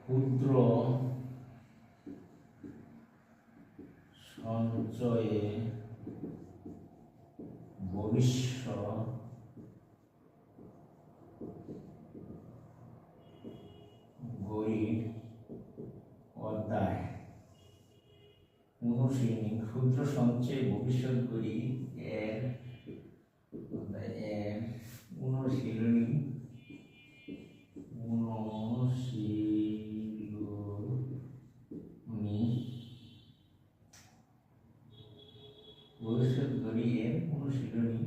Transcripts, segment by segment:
ক্ষুদ্র সঞ্চয়ে ভবিষ্যৎ গরিব অধ্যায় অনুশীলনী। ক্ষুদ্র সঞ্চয়ে ভবিষ্যৎ গরিব এর অনুশীলনী ভবিষ্যৎ গরিবের অনুশীলনী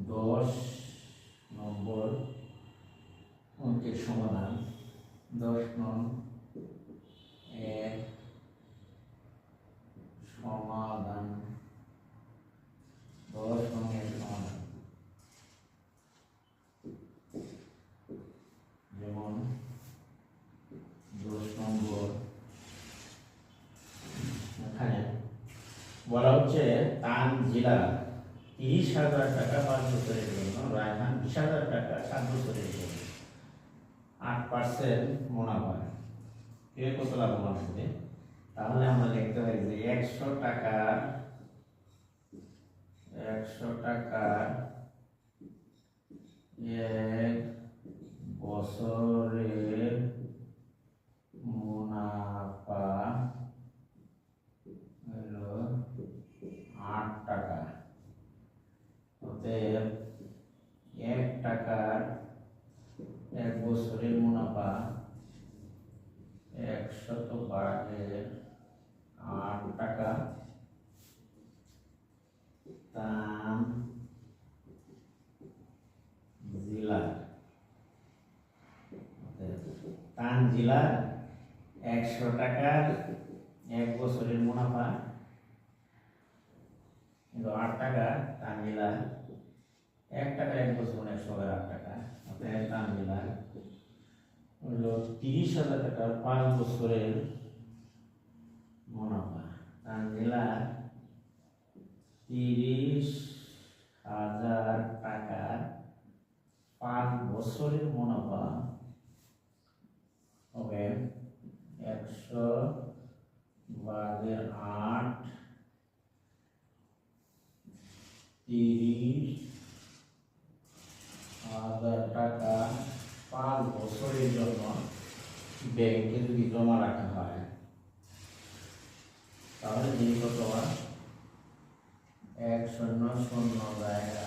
10 নম্বর অঙ্কের সমাধান। 10 নং এর সমাধান। 10 নং এর সমাধান যেমন 10 নম্বর এখানে বলা হচ্ছে তানজিলা 30,000 টাকা 5 বছরের জন্য, রায়হান 20,000 টাকা 7 বছরের জন্য 8% মুনাফা। কে কত লাভবান হবে? তাহলে আমরা লিখতে পারি যে 100 টাকা 1 বছরের মুনাফা হলো 8 টাকা। অতএব 1 টাকার 1 বছরের মুনাফা 100/8 টাকা। তানজিলার 100 টাকার 1 বছরের মুনাফা 8 টাকা। তানজিলার 1 টাকার 1 বছর 100/8 টাকা। অতএব তানজিলার হলো 30,000 টাকার 5 বছরের মুনাফা। তানজিলার 30,000 টাকার 5 বছরের মুনাফা হবে 100/8। 30,000 টাকা 5 বছরের জন্য ব্যাংকে যদি জমা রাখা হয় তাহলে যিনি কত 100 জায়গা।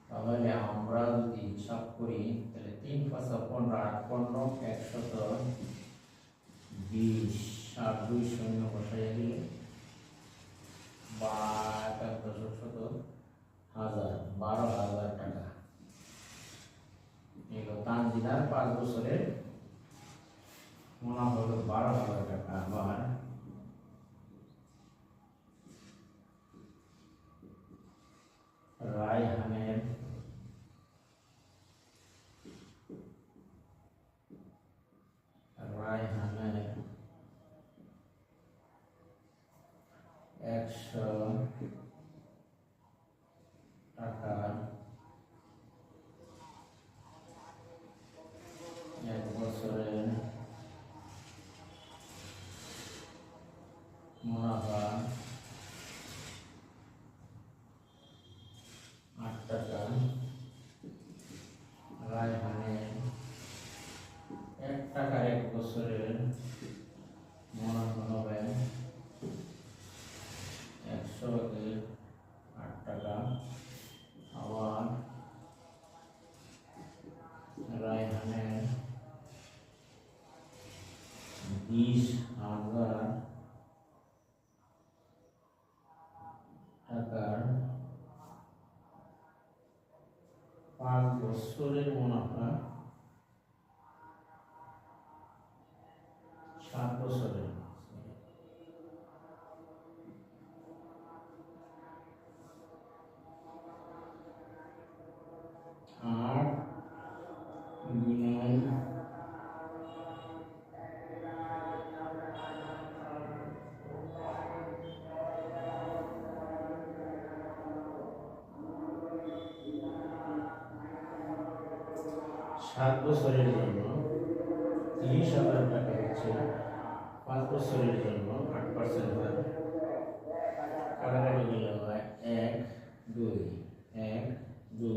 তাহলে আমরা যদি হিসাব করি তাহলে 3 × 5 = 15, 8 × 15 120, 7 2 0 বসাইয়া দিলে 12,000 টাকা। এগুলো তানজিলার 5 বছরের মুনাফা হলো 12,000 টাকা। আবার রায়হানের 100 টাকা 1 বছরের মুনাফা 8 টাকা। রায়হানের 1 টাকার 1 বছরের মুনাফা হবে 100/8 টাকা। আবার রায়হানের 20,000 টাকার 5 বছরের মুনাফা 7 বছরের। আর 7 বছরের জন্য 30,000 টাকা হচ্ছে 5 বছরের জন্য 8% হার কাটাকাটি গেলে হয় 1 2 1 2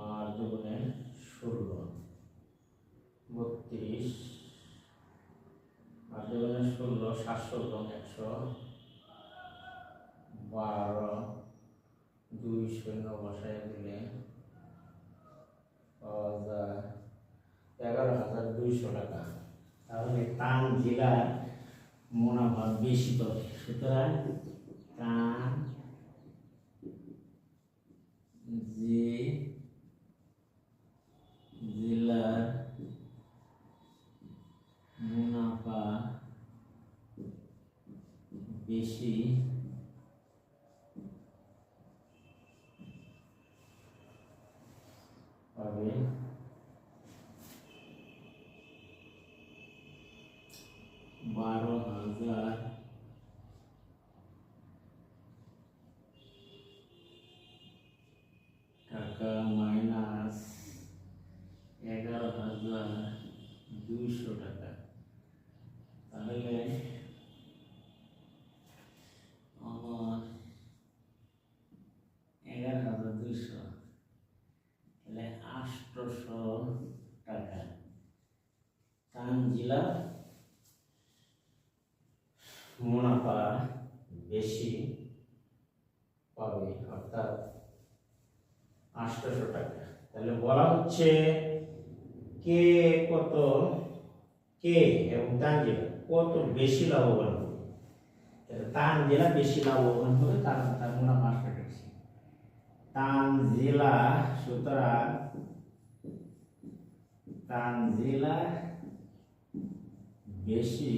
আর দুগুণে 16 32 আর দুগুণে 16 700 গুণ 112 2 শূন্য বসায় দিলে 11,200 টাকা। তাহলে টান জেলার মুনাফা বেশি পাবে, সুতরাং টান জেলার মুনাফা বেশি পাবে 12,000 টাকা মাইনাস 11,200 টাকা। তাহলে আমার 11,200 তাহলে 800 টাকা তানজিলা মুনাফা বেশি পাবে, অর্থাৎ 800 টাকা। তাহলে বলা হচ্ছে কে কত, কে এবং তানজিলা কত বেশি লাভবান হবে। তানজিলা বেশি লাভবান হবে কারণ তার মুনাফা 800 টাকা বেশি। তানজিলা, সুতরাং তানজিলা বেশি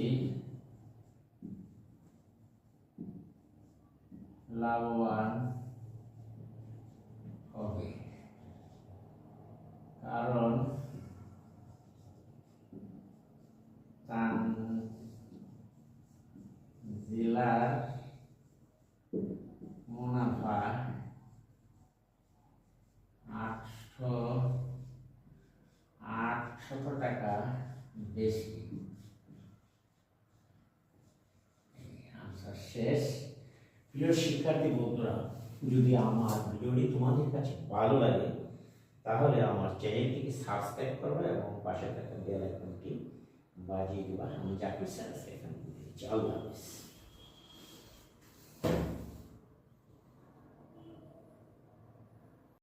লাভবান হবে কারণ তানজিলার মুনাফা 800 টাকা বেশি। আনসার শেষ। প্রিয় শিক্ষার্থী বন্ধুরা, যদি আমার ভিডিওটি তোমাদের কাছে ভালো লাগে তাহলে আমার চ্যানেলটিকে সাবস্ক্রাইব করবে এবং পাশে থাকা বেল আইকনটি বাজিয়ে দিবা। আমি জাকির স্যার এখানে আল্লাহ।